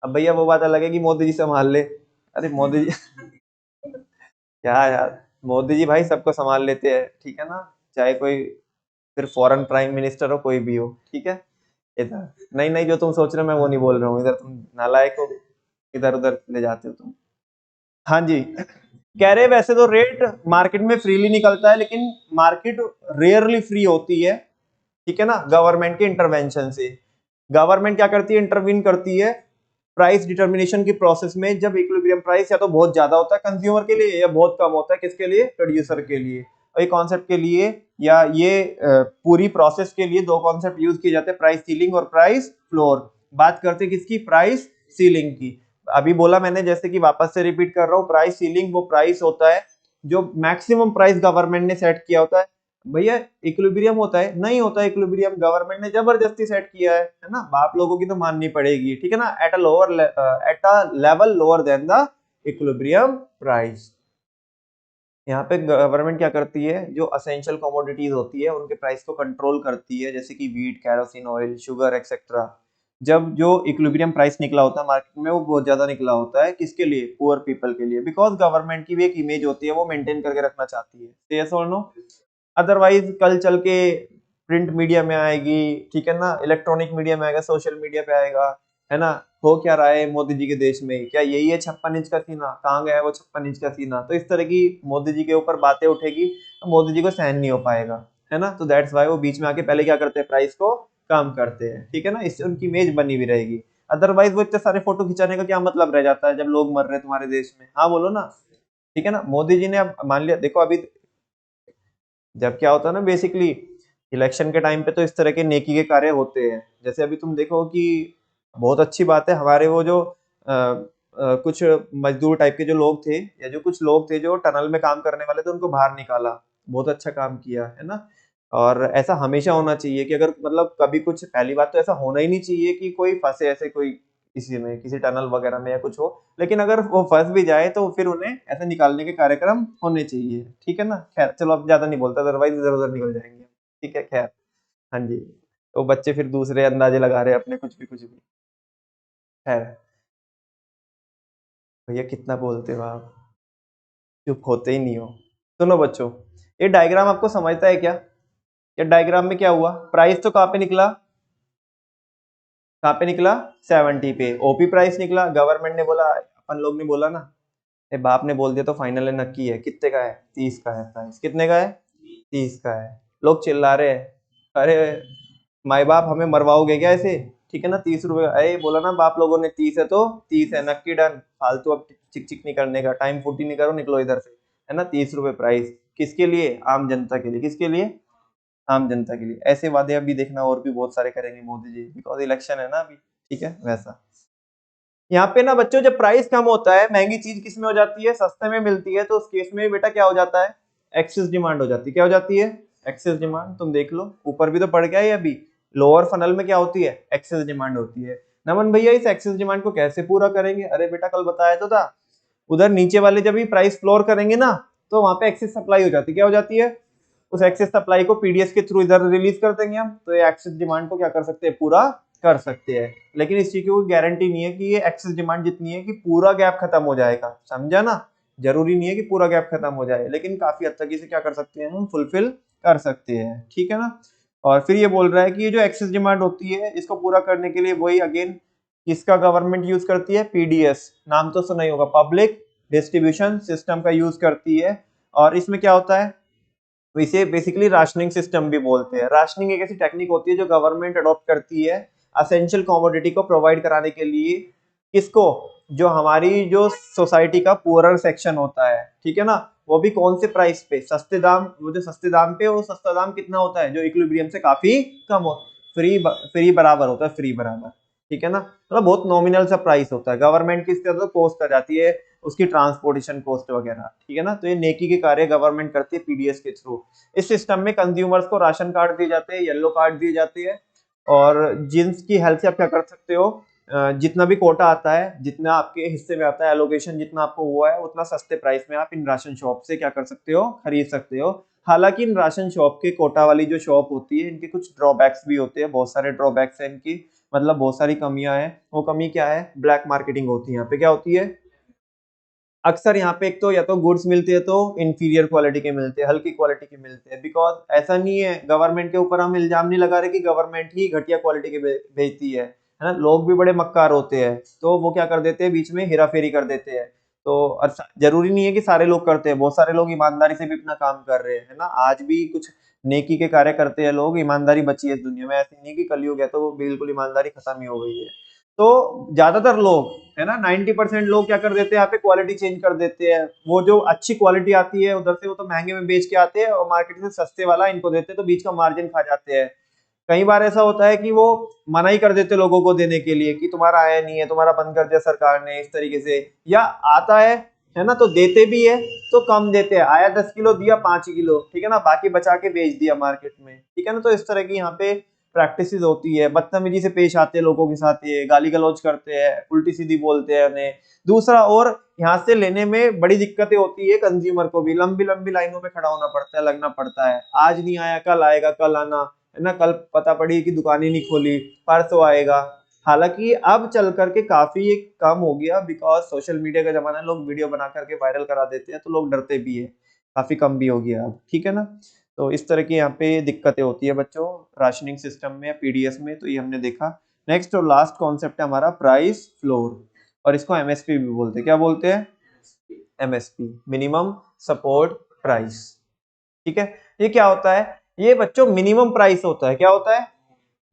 अब भैया वो बात अलग है कि मोदी जी संभाल ले। अरे मोदी जी क्या यार, मोदी जी भाई सबको संभाल लेते हैं। ठीक है ना? चाहे कोई फिर फॉरेन प्राइम मिनिस्टर हो, कोई भी हो। ठीक है? इधर नहीं नहीं, जो तुम सोच रहे हो मैं वो नहीं बोल रहा हूँ। इधर तुम नालायक हो, इधर उधर ले जाते हो तुम। हाँ जी, कह रहे वैसे तो रेट मार्केट में फ्रीली निकलता है, लेकिन मार्केट रेयरली फ्री होती है। ठीक है ना? गवर्नमेंट के इंटरवेंशन से। गवर्नमेंट क्या करती है? इंटरवीन करती है प्राइस डिटर्मिनेशन की प्रोसेस में, जब इक्विलिब्रियम प्राइस या तो बहुत ज्यादा होता है कंज्यूमर के लिए या बहुत कम होता है किसके लिए? प्रोड्यूसर के लिए। और ये कॉन्सेप्ट के लिए या ये पूरी प्रोसेस के लिए दो कॉन्सेप्ट यूज किए जाते हैं, प्राइस सीलिंग और प्राइस फ्लोर। बात करते हैं किसकी? प्राइस सीलिंग की। अभी बोला मैंने, जैसे कि वापस से रिपीट कर रहा हूँ, प्राइस सीलिंग वो प्राइस होता है जो मैक्सिमम प्राइस गवर्नमेंट ने सेट किया होता है। भैया इक्विलिब्रियम होता है? नहीं होता है इक्विलिब्रियम, गवर्नमेंट ने जबरदस्ती सेट किया है ना? बाप लोगों की तो माननी पड़ेगी। ठीक है ना? At a level lower than the equilibrium price. यहाँ पे गवर्नमेंट क्या करती है? जो असेंशियल कमोडिटीज होती है उनके प्राइस को कंट्रोल करती है, जैसे कि wheat, kerosene oil, sugar etcetera. जब जो इक्विलिब्रियम प्राइस निकला होता है मार्केट में वो बहुत ज्यादा निकला होता है, किसके लिए? पुअर पीपल के लिए, बिकॉज गवर्नमेंट की भी एक इमेज होती है, वो मेंटेन करके रखना चाहती है। यस और नो? अदरवाइज कल चल के प्रिंट मीडिया में आएगी, ठीक है ना, इलेक्ट्रॉनिक मीडिया में आएगा, सोशल मीडिया पे आएगा, है ना? हो क्या रहा है मोदी जी के देश में? क्या यही है 56 इंच का सीना? कहाँ गया है वो 56 इंच का सीना? तो इस तरह की मोदी जी के ऊपर बातें उठेगी तो मोदी जी को सहन नहीं हो पाएगा, है ना? तो दैट्स वाई वो बीच में आके पहले क्या करते हैं? प्राइस को कम करते हैं। ठीक है ना? इससे उनकी इमेज बनी हुई रहेगी। अदरवाइज वो इतने सारे फोटो खिंचाने का क्या मतलब रह जाता है जब लोग मर रहे हैं तुम्हारे देश में? हाँ बोलो ना। ठीक है ना? मोदी जी ने अब मान लिया, देखो अभी जब क्या होता है ना, बेसिकली इलेक्शन के टाइम पे तो इस तरह के नेकी के कार्य होते हैं। जैसे अभी तुम देखो कि बहुत अच्छी बात है, हमारे वो जो कुछ मजदूर टाइप के जो लोग थे, या जो कुछ लोग थे जो टनल में काम करने वाले थे, उनको बाहर निकाला। बहुत अच्छा काम किया, है ना? और ऐसा हमेशा होना चाहिए कि अगर मतलब कभी कुछ, पहली बात तो ऐसा होना ही नहीं चाहिए कि कोई फंसे ऐसे कोई किसी में, किसी टनल वगैरह में या कुछ हो, लेकिन अगर वो फंस भी जाए तो फिर उन्हें ऐसे निकालने के कार्यक्रम होने चाहिए, ठीक है ना। खैर चलो अब ज्यादा नहीं बोलता, अदरवाइज इधर उधर निकल जाएंगे, ठीक है। खैर हाँ जी, तो बच्चे फिर दूसरे अंदाजे लगा रहे हैं अपने, कुछ भी। खैर भैया कितना बोलते हो आप, चुप होते ही नहीं हो। सुनो बच्चों, ये डायग्राम आपको समझता है क्या? ये डायग्राम में क्या हुआ, प्राइस तो कहाँ पे निकला, कहाँ पे निकला, 70 पे ओपी प्राइस निकला। गवर्नमेंट ने बोला, अपन लोग ने बोला ना, ए बाप ने बोल दिया तो फाइनल है, नक्की है, कितने का है, 30 का है प्राइस, कितने का है, 30 का है। लोग चिल्ला रहे हैं, अरे माई बाप हमें मरवाओगे क्या ऐसे, ठीक है ना, 30 रुपए। अरे बोला ना बाप लोगों ने 30 है तो 30 है, नक्की डन, फालतू अब चिक चिक नहीं करने का, टाइम फूटी नहीं करो, निकलो इधर से, है ना। 30 रुपए प्राइस किसके लिए, आम जनता के लिए, किसके लिए, आम जनता के लिए। ऐसे वादे अभी देखना और भी बहुत सारे करेंगे मोदी जी, बिकॉज इलेक्शन है ना अभी, ठीक है। वैसा यहाँ पे ना बच्चों, जब प्राइस कम होता है, महंगी चीज किस में हो जाती है, सस्ते में मिलती है, तो उस केस में बेटा क्या हो जाता है, एक्सेस डिमांड हो जाती है। क्या हो जाती है, एक्सेस डिमांड। तुम देख लो ऊपर भी तो पड़ गया है अभी, लोअर फनल में क्या होती है, एक्सेस डिमांड होती है। नमन भैया इस एक्सेस डिमांड को कैसे पूरा करेंगे, अरे बेटा कल बताया तो था, उधर नीचे वाले जब भी प्राइस फ्लोर करेंगे ना, तो वहां पे एक्सेस सप्लाई हो जाती है। क्या हो जाती है, उस एक्सेस सप्लाई को पीडीएस के थ्रू इधर रिलीज कर देंगे हम, तो ये एक्सेस डिमांड को क्या कर सकते हैं, पूरा कर सकते हैं। लेकिन इस चीज की कोई गारंटी नहीं है कि ये एक्सेस डिमांड जितनी है कि पूरा गैप खत्म हो जाएगा, समझा ना। जरूरी नहीं है कि पूरा गैप खत्म हो जाए, लेकिन काफी हद तक इसे क्या कर सकते हैं, हम फुलफिल कर सकते हैं, ठीक है ना। और फिर ये बोल रहा है कि ये जो एक्सेस डिमांड होती है, इसको पूरा करने के लिए वही अगेन किसका गवर्नमेंट यूज करती है, पीडीएस, नाम तो सुना ही होगा, पब्लिक डिस्ट्रीब्यूशन सिस्टम का यूज करती है। और इसमें क्या होता है, तो इसे बेसिकली राशनिंग सिस्टम भी बोलते हैं। राशनिंग एक ऐसी टेक्निक होती है जो गवर्नमेंट अडॉप्ट करती है असेंशियल कमोडिटी को प्रोवाइड कराने के लिए, किसको, जो हमारी जो सोसाइटी का पुअरर सेक्शन होता है, ठीक है ना, वो भी कौन से प्राइस पे, सस्ते दाम, वो जो सस्ते दाम पे, वो सस्ता दाम कितना होता है, जो इक्विलिब्रियम से काफी कम हो, फ्री बराबर होता है, फ्री बराबर, ठीक है ना, मतलब बहुत नॉमिनल सा प्राइस होता है। गवर्नमेंट किस तरह से कॉस्ट आ जाती है, उसकी ट्रांसपोर्टेशन कॉस्ट वगैरह, ठीक है ना। तो ये नेकी के कार्य गवर्नमेंट करती है पीडीएस के थ्रू। इस सिस्टम में कंज्यूमर्स को राशन कार्ड दिए जाते हैं, येलो कार्ड दिए जाते हैं, और जिनकी हेल्प से आप क्या कर सकते हो, जितना भी कोटा आता है, जितना आपके हिस्से में आता है, एलोकेशन जितना आपको हुआ है, उतना सस्ते प्राइस में आप इन राशन शॉप से क्या कर सकते हो, खरीद सकते हो। हालांकि इन राशन शॉप के कोटा वाली जो शॉप होती है, इनके कुछ ड्रॉबैक्स भी होते हैं, बहुत सारे ड्रॉबैक्स हैं इनकी, मतलब बहुत सारी कमियां हैं। वो कमी क्या है, ब्लैक मार्केटिंग होती है यहाँ पे। क्या होती है, अक्सर यहाँ पे एक तो या तो गुड्स मिलते हैं तो इंफीरियर क्वालिटी के मिलते हैं, हल्की क्वालिटी के मिलते हैं, बिकॉज ऐसा नहीं है, गवर्नमेंट के ऊपर हम इल्जाम नहीं लगा रहे कि गवर्नमेंट ही घटिया क्वालिटी के भेजती है ना। लोग भी बड़े मक्कार होते हैं, तो वो क्या कर देते हैं, बीच में हेराफेरी कर देते हैं। तो जरूरी नहीं है कि सारे लोग करते हैं, बहुत सारे लोग ईमानदारी से भी अपना काम कर रहे हैं, है ना। आज भी कुछ नेकी के कार्य करते हैं लोग, ईमानदारी बची है इस दुनिया में, ऐसी नहीं कि कलयुग है तो बिल्कुल ईमानदारी खत्म ही हो गई है। तो ज्यादातर लोग, है ना, 90% लोग क्या कर देते हैं, यहाँ पे क्वालिटी चेंज कर देते हैं। वो जो अच्छी क्वालिटी आती है उधर से, वो तो महंगे में बेच के आते हैं, और मार्केट से सस्ते वाला इनको देते हैं, तो बीच का मार्जिन खा जाते हैं। कई बार ऐसा होता है कि वो मना ही कर देते लोगों को देने के लिए, कि तुम्हारा आया नहीं है, तुम्हारा बंद कर दिया सरकार ने, इस तरीके से। या आता है ना, तो देते भी है तो कम देते हैं, आया 10 किलो, दिया 5 किलो, ठीक है ना, बाकी बचा के बेच दिया मार्केट में, ठीक है ना। तो इस तरह की यहाँ पे प्रैक्टिस होती है, बदतमीजी से पेश आते हैं लोगों के साथ, ये गाली गलौज करते हैं, उल्टी सीधी बोलते हैं उन्हें। दूसरा, और यहाँ से लेने में बड़ी दिक्कतें होती है, कंज्यूमर को भी लंबी लंबी लाइनों में खड़ा होना पड़ता है, लगना पड़ता है, आज नहीं आया कल आएगा, कल आना, है ना, कल पता पड़ी कि दुकान ही नहीं खोली, परसों आएगा। हालांकि अब चल करके काफी कम हो गया, बिकॉज सोशल मीडिया का जमाना है, लोग वीडियो बना करके वायरल करा देते हैं, तो लोग डरते भी है, काफी कम भी हो गया अब, ठीक है ना। तो इस तरह की यहाँ पे दिक्कतें होती है बच्चों, राशनिंग सिस्टम में या पीडीएस में, तो ये हमने देखा। नेक्स्ट और लास्ट कॉन्सेप्ट है हमारा प्राइस फ्लोर, और इसको एमएसपी भी बोलते हैं। क्या बोलते हैं, एमएसपी, मिनिमम सपोर्ट प्राइस, ठीक है। ये क्या होता है, ये बच्चों मिनिमम प्राइस होता है। क्या होता है,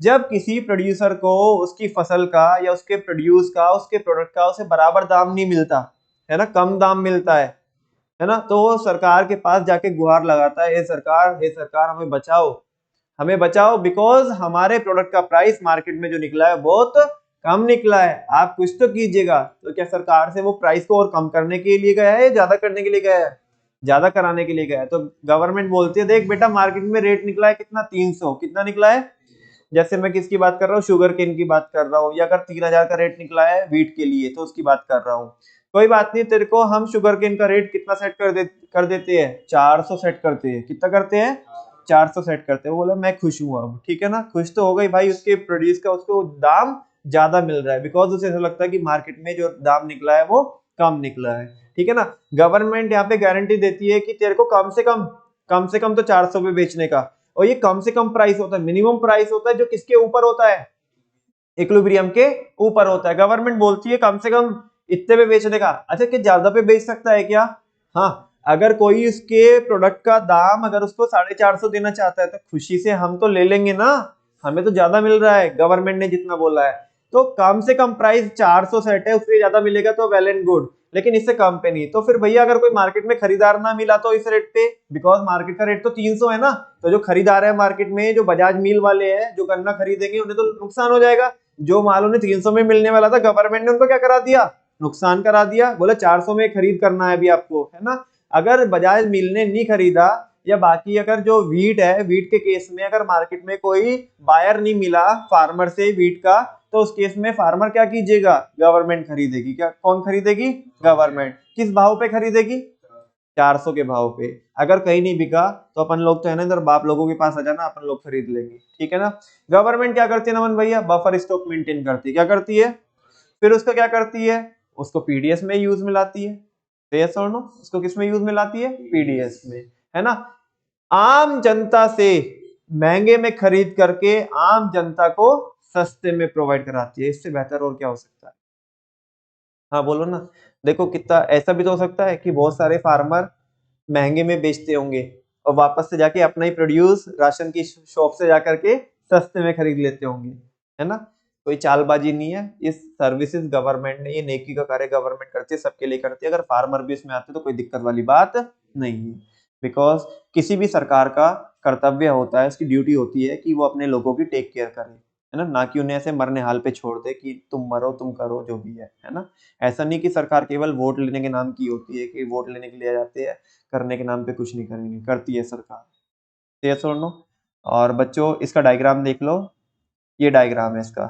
जब किसी प्रोड्यूसर को उसकी फसल का या उसके प्रोड्यूस का, उसके प्रोडक्ट का उसे बराबर दाम नहीं मिलता, है ना, कम दाम मिलता है ना, तो वो सरकार के पास जाके गुहार लगाता है, हे सरकार हमें बचाओ, बिकॉज हमारे प्रोडक्ट का प्राइस मार्केट में जो निकला है बहुत कम निकला है, आप कुछ तो कीजिएगा। तो क्या सरकार से वो प्राइस को और कम करने के लिए गया है या ज्यादा करने के लिए गया है, ज्यादा कराने के लिए गया है। तो गवर्नमेंट बोलती है, देख बेटा मार्केट में रेट निकला है कितना, 300, कितना निकला है, जैसे मैं किसकी बात कर रहा हूँ, शुगर केन की बात कर रहा हूँ, या अगर 3000 का रेट निकला है वीट के लिए तो उसकी बात कर रहा हूँ। कोई बात नहीं, तेरे को हम शुगर केन का रेट कितना सेट कर देते हैं, 400 सेट करते हैं। कितना करते हैं, 400 सेट करते हैं। वो बोला मैं खुश हूँ अब, ठीक है ना, खुश तो हो गई भाई, उसके प्रोड्यूस का उसको दाम ज्यादा मिल रहा है, बिकॉज उसे ऐसा लगता है कि मार्केट में जो दाम निकला है वो कम निकला है, ठीक है ना। गवर्नमेंट यहाँ पे गारंटी देती है कि तेरे को कम से कम तो 400 पे बेचने का, और ये कम से कम प्राइस होता है, मिनिमम प्राइस होता है जो किसके ऊपर होता है, इक्विलिब्रियम के ऊपर होता है। गवर्नमेंट बोलती है कम से कम इतने पे बेचने का। अच्छा, कि ज्यादा पे बेच सकता है क्या, हाँ, अगर कोई उसके प्रोडक्ट का दाम अगर उसको 450 देना चाहता है तो खुशी से हम तो ले लेंगे ना, हमें तो ज्यादा मिल रहा है, गवर्नमेंट ने जितना बोला है। तो कम से कम प्राइस 400 सेट है, उससे ज्यादा मिलेगा तो वेल एंड गुड, लेकिन इससे कम पे नहीं। तो फिर भैया अगर कोई मार्केट में खरीदार ना मिला तो इस रेट पे, बिकॉज मार्केट का रेट तो 300 है ना, तो जो खरीदार है मार्केट में, जो बजाज मिल वाले हैं जो गन्ना खरीदेंगे, उन्हें तो नुकसान हो जाएगा। जो माल उन्हें 300 में मिलने वाला था, गवर्नमेंट ने उनको क्या करा दिया, नुकसान करा दिया, बोला 400 में खरीद करना है अभी आपको, है ना। अगर बजाज मिल ने नहीं खरीदा, या बाकी अगर जो वीट है, वीट के केस में अगर मार्केट में कोई बायर नहीं मिला फार्मर से वीट का, तो उस केस में फार्मर क्या कीजिएगा, गवर्नमेंट खरीदेगी। क्या, कौन खरीदेगी, गवर्नमेंट। किस भाव पे खरीदेगी, 400 के भाव पे। अगर कहीं नहीं बिका तो अपन लोग तो है ना इधर बाप लोगों के पास आ जाना, अपन लोग खरीद लेंगे, ठीक है ना। गवर्नमेंट क्या करती है नमन भैया, बफर स्टॉक मेंटेन करती है। क्या करती है, फिर उसका क्या करती है, उसको पीडीएस में यूज में लाती है। यस और नो, उसको किस में यूज में लाती है, पीडीएस में, है ना। आम जनता से महंगे में खरीद करके आम जनता को सस्ते में प्रोवाइड कराती है। इससे बेहतर और क्या हो सकता है, हाँ बोलो ना। देखो कितना ऐसा भी तो हो सकता है कि बहुत सारे फार्मर महंगे में बेचते होंगे और वापस से जाके अपना ही प्रोड्यूस राशन की शॉप से जाकर के सस्ते में खरीद लेते होंगे, है ना। कोई चालबाजी नहीं है, इस सर्विसेज गवर्नमेंट ने, ये नेकी का कार्य गवर्नमेंट करती है, सबके लिए करती है। अगर फार्मर भी इसमें आते तो कोई दिक्कत वाली बात नहीं है, बिकॉज किसी भी सरकार का कर्तव्य होता है, उसकी ड्यूटी होती है कि वो अपने लोगों की टेक केयर करे, है ना, ना कि उन्हें ऐसे मरने हाल पे छोड़ दे कि तुम मरो तुम करो जो भी है ना। ऐसा नहीं कि सरकार केवल वोट लेने के नाम की होती है, कि वोट लेने के लिए जाते हैं, करने के नाम पे कुछ नहीं करेंगे, करती है सरकार। यस और नो। और बच्चों इसका डायग्राम देख लो, ये डायग्राम है इसका।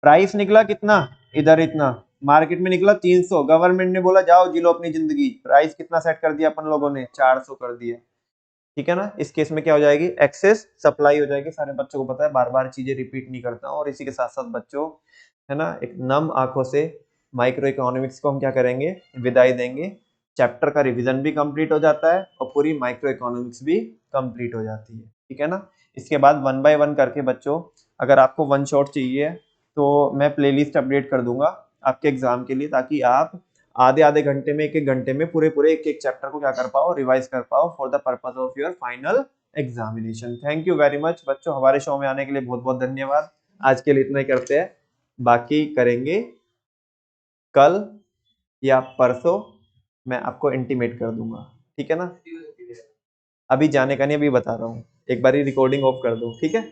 प्राइस निकला कितना, इधर इतना, मार्केट में निकला 300, गवर्नमेंट ने बोला जाओ जी लो अपनी जिंदगी, प्राइस कितना सेट कर दिया अपन लोगों ने, 400 कर दिया, ठीक है ना। इस केस में क्या हो जाएगी, एक्सेस सप्लाई हो जाएगी। सारे बच्चों को पता है, बार बार चीजें रिपीट नहीं करता हूँ। और इसी के साथ साथ बच्चों, है ना, एक नम आंखों से माइक्रो इकोनॉमिक्स को हम क्या करेंगे, विदाई देंगे। चैप्टर का रिवीजन भी कंप्लीट हो जाता है और पूरी माइक्रो इकोनॉमिक्स भी कंप्लीट हो जाती है, ठीक है ना। इसके बाद 1 बाय 1 करके बच्चों, अगर आपको वन शॉट चाहिए तो मैं प्लेलिस्ट अपडेट कर दूंगा आपके एग्जाम के लिए, ताकि आप आधे आधे घंटे में, एक एक घंटे में पूरे पूरे एक एक चैप्टर को क्या कर पाओ, रिवाइज कर पाओ, for the purpose of your final examination. Thank you very much बच्चों, हमारे शो में आने के लिए बहुत बहुत धन्यवाद। आज के लिए इतना ही करते हैं, बाकी करेंगे कल या परसों, मैं आपको इंटीमेट कर दूंगा, ठीक है ना। अभी जाने का नहीं, अभी बता रहा हूँ, एक बार रिकॉर्डिंग ऑफ कर दो, ठीक है।